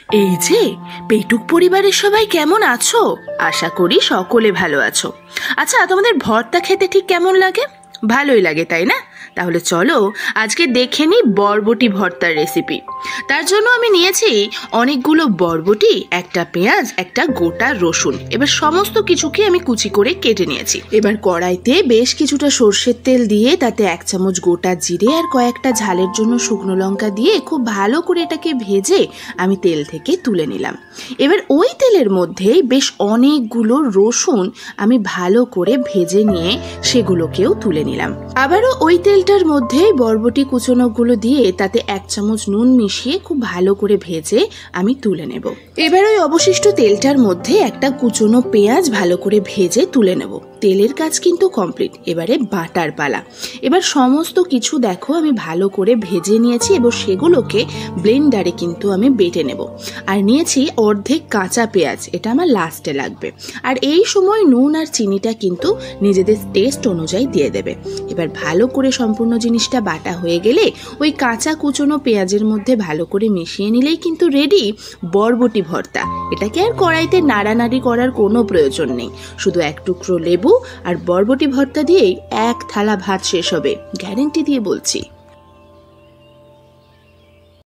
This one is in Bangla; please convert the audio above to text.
এই যে পেটুক পরিবারের সবাই কেমন আছো? আশা করি সকলে ভালো আছো। আচ্ছা, তোমাদের ভর্তা খেতে ঠিক কেমন লাগে? ভালোই লাগে, তাই না? তাহলে চলো আজকে দেখে নিই বরবটি ভর্তার রেসিপি। তার জন্য আমি নিয়েছি অনেকগুলো বরবটি, একটা পেঁয়াজ, একটা গোটা রসুন। এবার সমস্ত কিছুকে আমি কুচি করে কেটে নিয়েছি। এবার কড়াইতে বেশ কিছুটা সর্ষের তেল দিয়ে তাতে 1 চামচ গোটা জিরে আর কয়েকটা ঝালের জন্য শুকনো লঙ্কা দিয়ে খুব ভালো করে এটাকে ভেজে আমি তেল থেকে তুলে নিলাম। এবার ওই তেলের মধ্যেই বেশ অনেকগুলো রসুন আমি ভালো করে ভেজে নিয়ে সেগুলোকেও তুলে নিলাম। আবারও ওই তেলটার মধ্যে বরবটি কুচনোগুলো দিয়ে তাতে 1 চামচ নুন মিশিয়ে খুব ভালো করে ভেজে আমি তুলে নেব। এবার ওই অবশিষ্ট তেলটার মধ্যে একটা কুচনো পেঁয়াজ ভালো করে ভেজে তুলে নেব। তেলের কাজ কিন্তু কমপ্লিট, এবারে বাটার পালা। এবার সমস্ত কিছু দেখো আমি ভালো করে ভেজে নিয়েছি এবং সেগুলোকে ব্লেন্ডারে কিন্তু আমি বেটে নেব। আর নিয়েছি অর্ধেক কাঁচা পেঁয়াজ, এটা আমার লাস্টে লাগবে। আর এই সময় নুন আর চিনিটা কিন্তু নিজেদের টেস্ট অনুযায়ী দিয়ে দেবে। এবার ভালো করে সম্পূর্ণ জিনিসটা বাটা হয়ে গেলে ওই কাঁচা কুচনো পেঁয়াজের মধ্যে ভালো করে মিশিয়ে নিলেই কিন্তু রেডি বরবটি ভর্তা। এটাকে আর কড়াইতে নাড়ানাড়ি করার কোনো প্রয়োজন নেই। শুধু এক টুকরো লেবু আর বরবটি ভর্তা দিয়েই 1 থালা ভাত শেষ হবে, গ্যারেন্টি দিয়ে বলছি।